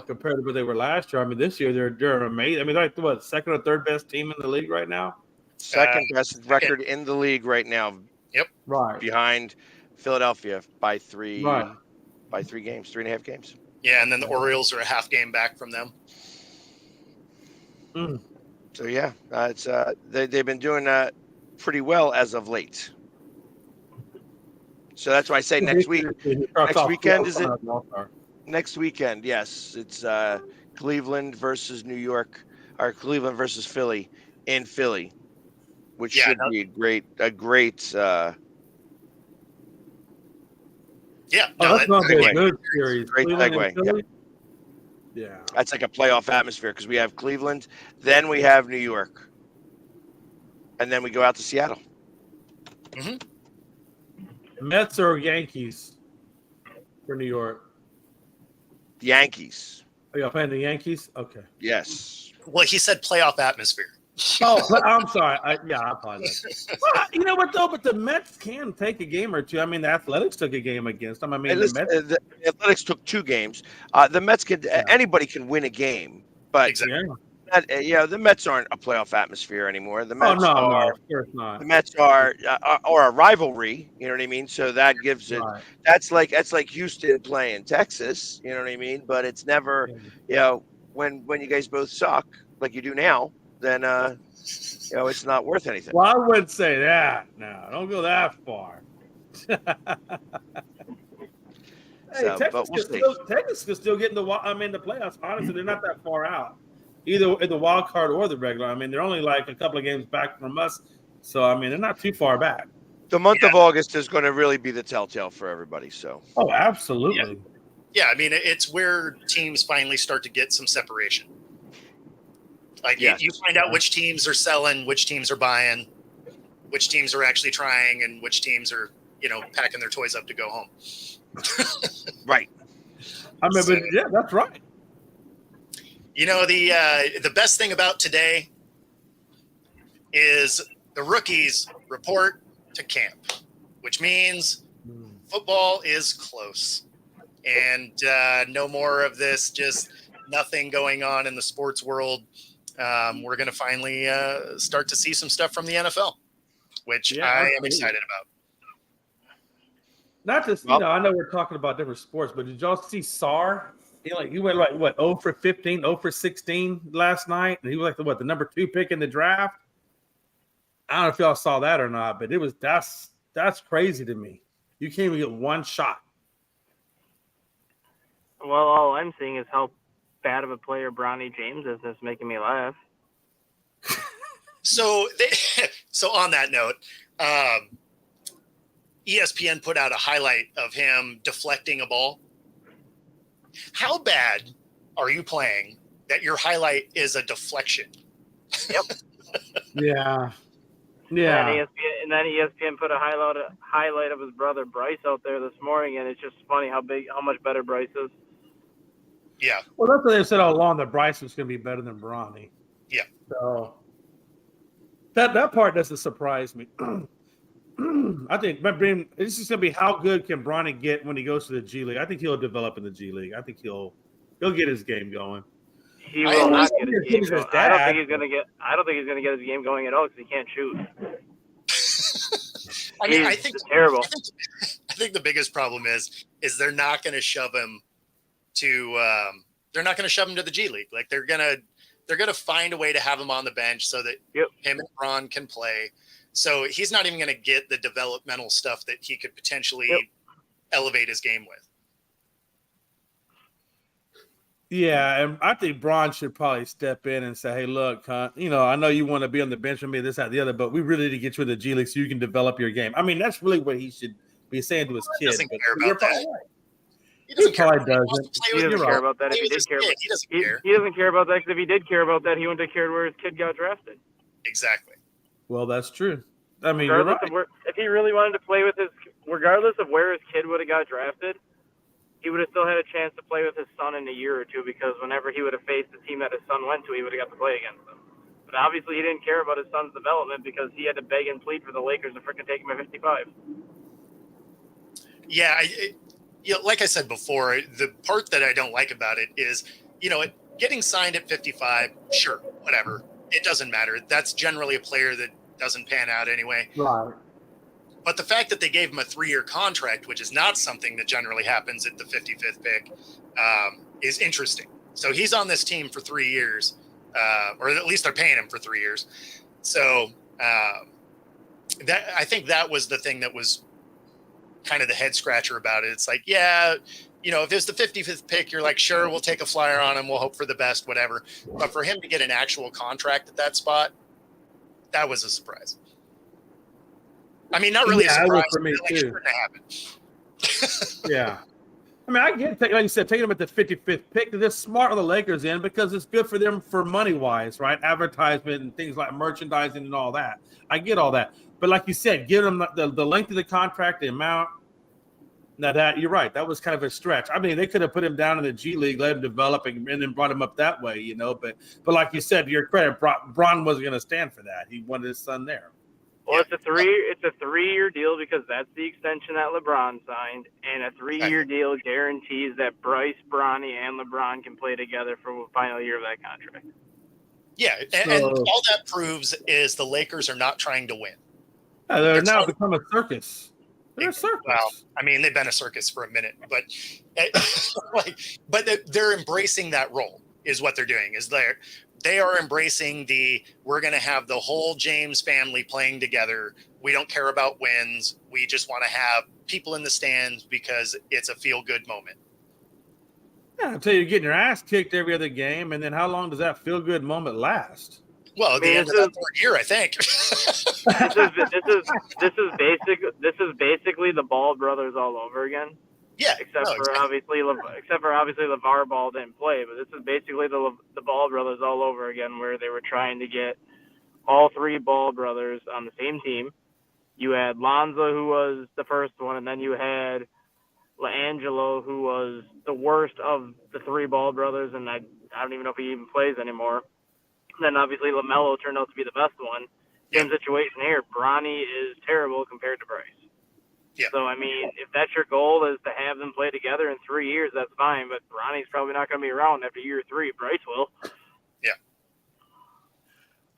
Compared to what they were last year. I mean, this year they're amazing. I mean, they're like second or third best team in the league right now. Second best record in the league right now. Yep. Right. Behind Philadelphia by 3. Right. By 3 games, 3.5 games. Yeah, and then the Orioles are a half game back from them. So yeah, it's they've been doing pretty well as of late. So that's why I say next week. Next weekend is it? Next weekend, yes, it's Cleveland versus New York, or Cleveland versus Philly in Philly, which should be a great. That's going to be a good series. Great segue. Yeah, that's like a playoff atmosphere, because we have Cleveland, then we have New York, and then we go out to Seattle. Mets or Yankees for New York? Yankees. Are y'all playing the Yankees? Okay. Yes. Well, he said playoff atmosphere. Oh, I'm sorry. I apologize. Well, you know what, though? But the Mets can take a game or two. I mean, the Athletics took a game against them. I mean, the Athletics took 2 games. The Mets anybody can win a game, but the Mets aren't a playoff atmosphere anymore. The Mets of course not. The Mets are a rivalry. You know what I mean? So that gives it. Right. That's like Houston playing Texas. You know what I mean? But it's never. When you guys both suck like you do now, then it's not worth anything. Well, I wouldn't say that. No, don't go that far. Texas can still get in the playoffs. Honestly, they're not that far out, either in the wild card or the regular. I mean, they're only like a couple of games back from us. So I mean, they're not too far back. The month of August is going to really be the telltale for everybody. So. Oh, absolutely. Yeah, I mean, it's where teams finally start to get some separation. Like you find out which teams are selling, which teams are buying, which teams are actually trying, and which teams are, packing their toys up to go home. Right. That's right. The best thing about today is the rookies report to camp, which means football is close, and no more of this. Just nothing going on in the sports world. We're going to finally start to see some stuff from the NFL, which Yeah, I am absolutely. excited about. Not just, Well- I know we're talking about different sports, but did y'all see Sarr? He went like what 0 for 15, 0 for 16 last night, and he was like the number 2 pick in the draft. I don't know if y'all saw that or not, but that's crazy to me. You can't even get one shot. Well, all I'm seeing is how bad of a player Bronny James is. That's making me laugh. So on that note, ESPN put out a highlight of him deflecting a ball. How bad are you playing that your highlight is a deflection? Yeah. And then ESPN put a highlight of his brother Bryce out there this morning, and it's just funny how much better Bryce is. Yeah. Well, that's what they said all along, that Bryce was going to be better than Bronny. Yeah. So that part doesn't surprise me. I think this is going to be how good can Bronny get when he goes to the G League. I think he'll develop in the G League. I think he'll get his game going. He will not get his game his going. dad. I don't think he's gonna get his game going at all because he can't shoot. I think terrible. I think the biggest problem is they're not going to shove him to the G League. Like they're gonna find a way to have him on the bench so that him and Bron can play. So he's not even going to get the developmental stuff that he could potentially elevate his game with. Yeah, and I think Bron should probably step in and say, "Hey, look, I know you want to be on the bench with me, this, that, the other, but we really need to get you in the G League so you can develop your game." I mean, that's really what he should be saying to his kid. Doesn't care about that. Right. He doesn't care. Probably He wants to play He with doesn't you. care about that. If he did care, He doesn't care. he doesn't care about that. Because if he did care about that, he wouldn't have cared where his kid got drafted. Exactly. Well, that's true. I mean, you're Regardless right. of if he really wanted to play with regardless of where his kid would have got drafted, he would have still had a chance to play with his son in a year or two, because whenever he would have faced the team that his son went to, he would have got to play against them. But obviously he didn't care about his son's development because he had to beg and plead for the Lakers to freaking take him at 55. Yeah, like I said before, the part that I don't like about it is, getting signed at 55, sure, whatever. It doesn't matter. That's generally a player that doesn't pan out anyway. Right. But the fact that they gave him a 3-year contract, which is not something that generally happens at the 55th pick, is interesting. So he's on this team for 3 years, or at least they're paying him for 3 years. So I think that was the thing that was kind of the head scratcher about it. It's like, if it's the 55th pick, you're like, sure, we'll take a flyer on him. We'll hope for the best, whatever. But for him to get an actual contract at that spot, that was a surprise. I mean, not really a surprise. For me too. Shouldn't happen. Yeah. I mean, I get, like you said, taking them at the 55th pick. They're smart on the Lakers end because it's good for them for money-wise, right? Advertisement and things like merchandising and all that. I get all that. But like you said, give them the length of the contract, the amount. Now, that you're right. That was kind of a stretch. I mean, they could have put him down in the G League, let him develop, and then brought him up that way, But like you said, to your credit, Bron wasn't going to stand for that. He wanted his son there. Well, it's a 3-year deal because that's the extension that LeBron signed, and a 3-year deal guarantees that Bryce, Bronny, and LeBron can play together for the final year of that contract. Yeah, and all that proves is the Lakers are not trying to win. Yeah, they're now become a circus. They're a circus. Well, I mean, they've been a circus for a minute, but they're embracing that role. Is what they're doing. Is they are embracing we're going to have the whole James family playing together. We don't care about wins. We just want to have people in the stands because it's a feel-good moment. Yeah, until you're getting your ass kicked every other game, and then how long does that feel-good moment last? Well, at the end of that 3rd year, I think. This is basically the Ball brothers all over again. Yeah, except for obviously LeVar Ball didn't play, but this is basically the Ball brothers all over again, where they were trying to get all 3 Ball brothers on the same team. You had Lonzo, who was the first one, and then you had LaAngelo, who was the worst of the 3 Ball brothers, and I don't even know if he even plays anymore. And then obviously LaMelo turned out to be the best one. Same situation here. Bronny is terrible compared to Bryce. Yeah. So, I mean, if that's your goal is to have them play together in 3 years, that's fine. But Ronnie's probably not going to be around after year 3. Bryce will.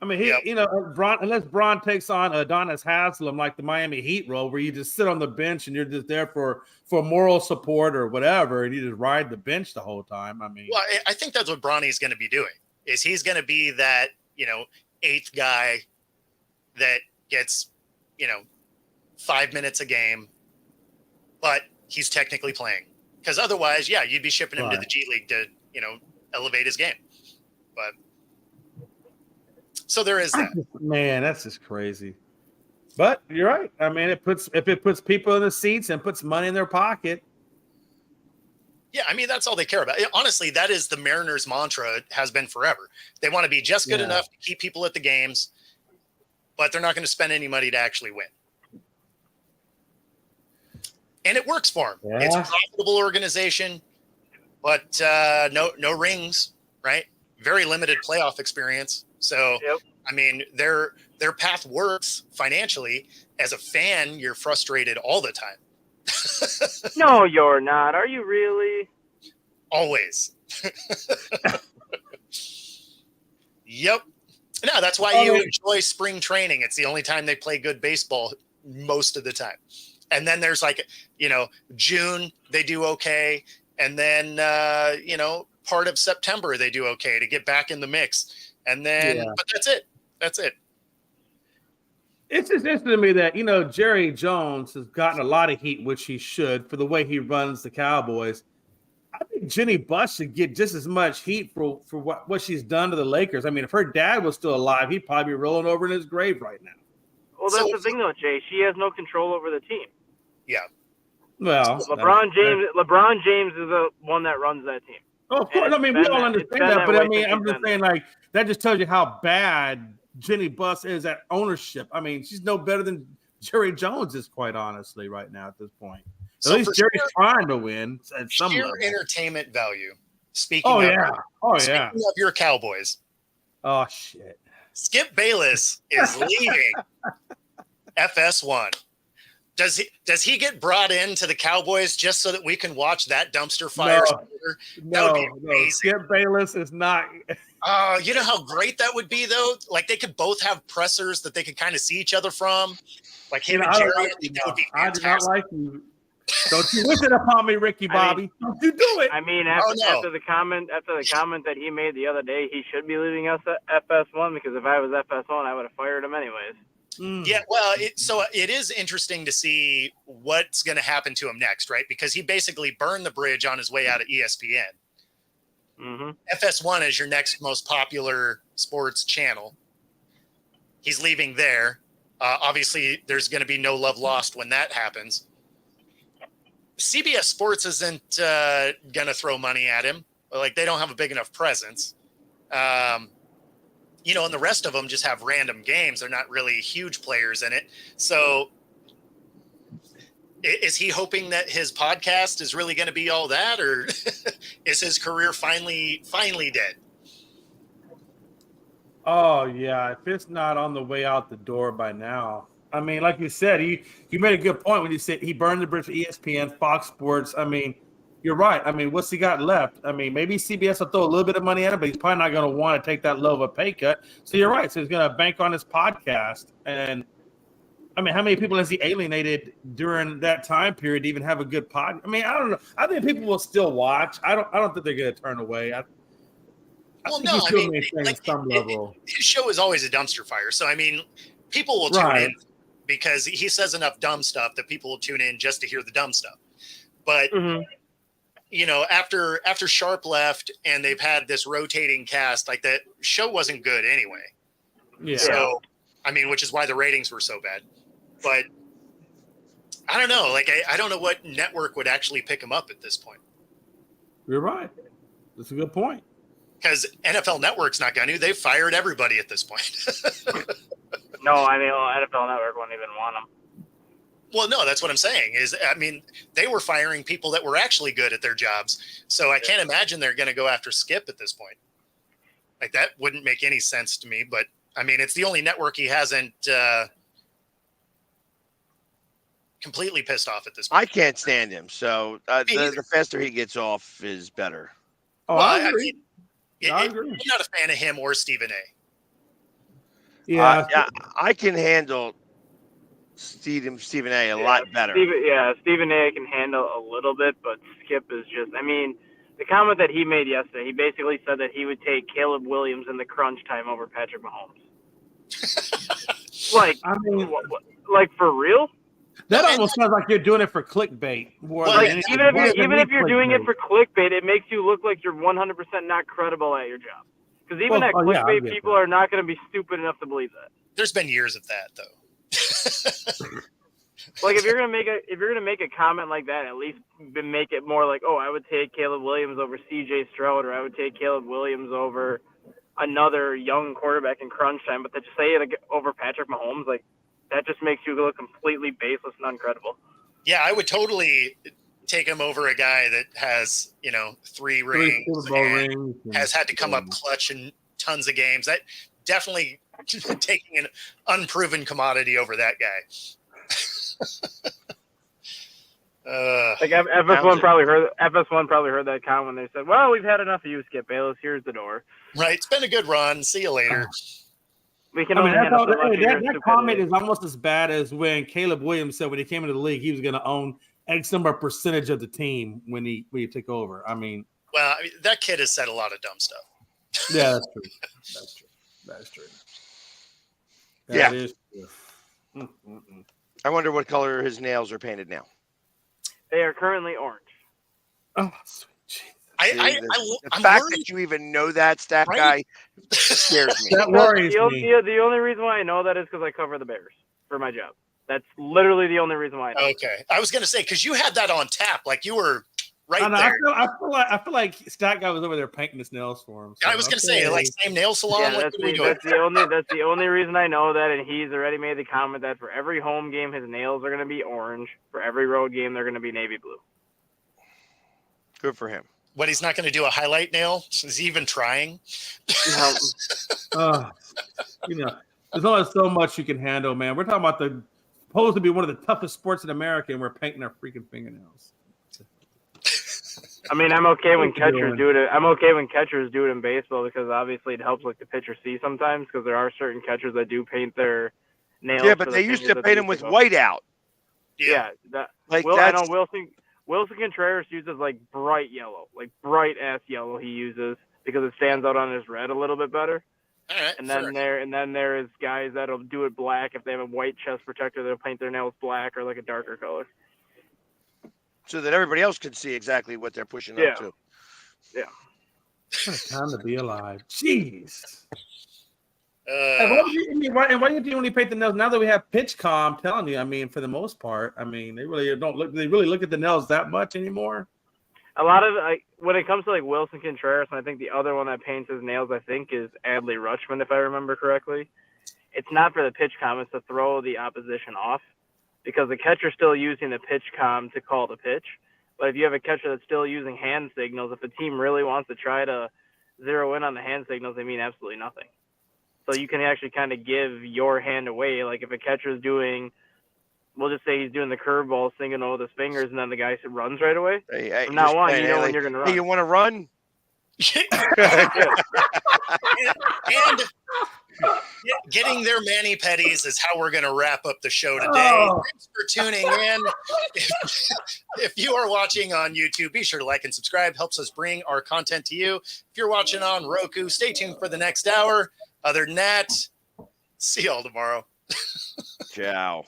I mean, Yep. unless Braun takes on Adonis Haslam like the Miami Heat role, where you just sit on the bench and you're just there for moral support or whatever, and you just ride the bench the whole time. I mean, Well, I think that's what Bronny's going to be doing. Is he's going to be that 8th guy that gets 5 minutes a game, but he's technically playing. Because otherwise, yeah, you'd be shipping him to the G League to elevate his game. But so there is that. Man, that's just crazy. But you're right. I mean, if it puts people in the seats and puts money in their pocket. Yeah, I mean, that's all they care about. Honestly, that is the Mariners' mantra, has been forever. They want to be just good enough to keep people at the games, but they're not going to spend any money to actually win. And it works for them. Yeah. It's a profitable organization, but no rings, right? Very limited playoff experience. So, Yep. I mean, their path works financially. As a fan, you're frustrated all the time. No, you're not. Are you really? Always. Yep. No, that's why you enjoy spring training. It's the only time they play good baseball most of the time. And then there's June, they do okay. And then, part of September, they do okay to get back in the mix. And then, but that's it. That's it. It's just interesting to me that, Jerry Jones has gotten a lot of heat, which he should, for the way he runs the Cowboys. I think Jenny Buss should get just as much heat for what she's done to the Lakers. I mean, if her dad was still alive, he'd probably be rolling over in his grave right now. Well, that's the thing, though, Jay. She has no control over the team. Yeah. Well, LeBron James is the one that runs that team. Oh, of course. I mean, we all understand that, but I mean, I'm just saying, that just tells you how bad Jenny Buss is at ownership. I mean, she's no better than Jerry Jones is, quite honestly, right now at this point. At least Jerry's trying to win at some level. Entertainment value. Speaking of your Cowboys. Oh, shit. Skip Bayless is leaving FS1. Does he get brought into the Cowboys just so that we can watch that dumpster fire? No, Skip Bayless is not. You know how great that would be, though? Like, they could both have pressers that they could kind of see each other from. Like him and Jerry. That would be fantastic. I do not like you. Don't you wish it upon me, Ricky Bobby. Don't you do it. I mean, after the comment that he made the other day, he should be leaving us at FS1, because if I was FS1, I would have fired him anyways. Yeah, well, it is interesting to see what's going to happen to him next, right? Because he basically burned the bridge on his way out of ESPN. Mm-hmm. FS1 is your next most popular sports channel. He's leaving there. Obviously, there's going to be no love lost when that happens. CBS Sports isn't going to throw money at him. Like, they don't have a big enough presence. And the rest of them just have random games. They're not really huge players in it. So is he hoping that his podcast is really going to be all that, or is his career finally dead? Oh, yeah. If it's not on the way out the door by now. I mean, like you said, you made a good point when you said he burned the bridge for ESPN, Fox Sports. I mean, you're right. I mean, what's he got left? I mean, maybe CBS will throw a little bit of money at him, but he's probably not going to want to take that low of a pay cut. So you're right. So he's going to bank on his podcast. And, I mean, how many people has he alienated during that time period to even have a good pod? I mean, I don't know. I think people will still watch. I don't think they're going to turn away. Some level. His show is always a dumpster fire. So, I mean, people will tune in because he says enough dumb stuff that people will tune in just to hear the dumb stuff. But, after Sharp left and they've had this rotating cast, like, that show wasn't good anyway. Yeah. So, I mean, which is why the ratings were so bad. But I don't know. Like, I don't know what network would actually pick him up at this point. You're right. That's a good point. Because NFL Network's not going to. They've fired everybody at this point. No, I mean, NFL Network wouldn't even want them. Well, no, that's what I'm saying. They were firing people that were actually good at their jobs. So I can't imagine they're going to go after Skip at this point. Like, that wouldn't make any sense to me. But, I mean, it's the only network he hasn't completely pissed off at this point. I can't stand him. So the faster he gets off is better. Oh, Well, I I agree. mean, I I'm agree. not a fan of him or Stephen A. Yeah, I can handle Stephen A. a lot better. Stephen A. can handle a little bit, but Skip is just. I mean, the comment that he made yesterday, he basically said that he would take Caleb Williams in the crunch time over Patrick Mahomes. Like, I mean, like for real? that No, almost sounds like you're doing it for clickbait. More Well, than like, anything. Even if you're doing it clickbait. for clickbait, it makes you look like you're 100% not credible at your job. Because even at I clickbait, get people that. are not going to be stupid enough to believe that. There's been years of that though. Like if you're gonna make a comment like that, at least make it more like, oh, I would take Caleb Williams over C.J. Stroud, or I would take Caleb Williams over another young quarterback in crunch time. But to just say it over Patrick Mahomes, like that just makes you look completely baseless and uncredible. Yeah, I would totally take him over a guy that has, 3 rings Super Bowl and rings and- has had to come up clutch in tons of games. That definitely taking an unproven commodity over that guy. Like FS1 probably heard that comment when they said, "Well, we've had enough of you, Skip Bayless. Here's the door. Right. It's been a good run. See you later. We can I mean, only handle so much of your that comment stupidity." is almost as bad as when Caleb Williams said when he came into the league he was going to own X number of percentage of the team when he took over. I mean, Well, that kid has said a lot of dumb stuff. yeah, that's true. That's true. Yeah. That is true. Mm-mm-mm. I wonder what color his nails are painted now. They are currently orange. Oh, sweet Jesus. The I'm fact worried. that you even know that stat Right? guy scares me. That worries me. The only reason why I know that is because I cover the Bears for my job. That's literally the only reason why I know. Okay. I was going to say, because you had that on tap. Like you were right I know, there. I feel like Stat Guy was over there painting his nails for him. So, I was going to say, like same nail salon. Yeah, like, that's what are we doing? that's the only reason I know that, and he's already made the comment that for every home game his nails are going to be orange. For every road game they're going to be navy blue. Good for him. What, he's not going to do a highlight nail? Is he even trying? There's only so much you can handle, man. We're talking about supposed to be one of the toughest sports in America, and we're painting our freaking fingernails. I mean, I'm okay when What you catchers doing? do it. I'm okay when catchers do it in baseball because obviously it helps like the pitcher see sometimes because there are certain catchers that do paint their nails. Yeah, for but the they used fingers to that paint they them with pick up. white out. Yeah, Like I that's know Wilson Contreras uses like bright yellow, like bright ass yellow. He uses because it stands out on his red a little bit better. All right. And fair then there is guys that'll do it black if they have a white chest protector. They'll paint their nails black or like a darker color. so that everybody else can see exactly what they're pushing Yeah. up to. What a time to be alive. Jeez. enough. And why do you only paint the nails now that we have PitchCom? I'm telling you, I mean, for the most part, I mean, they really don't look. They really look at the nails that much anymore. A lot of when it comes to like Wilson Contreras, and I think the other one that paints his nails, I think, is Adley Rutschman, if I remember correctly. It's not for the pitch com; it's to throw the opposition off, because the catcher's still using the pitch com to call the pitch. But if you have a catcher that's still using hand signals, if the team really wants to try to zero in on the hand signals, they mean absolutely nothing. So you can actually kind of give your hand away. Like if a catcher's doing, we'll just say he's doing the curveball, singing with his fingers, and then the guy runs right away. Hey, From now just on, saying, you know hey, when like, you're going to Hey, run. you want to run? and getting their mani-pedis is how we're going to wrap up the show today. Oh. Thanks for tuning in. If you are watching on YouTube, be sure to like and subscribe. Helps us bring our content to you. If you're watching on Roku, stay tuned for the next hour. Other than that, see y'all tomorrow. Ciao.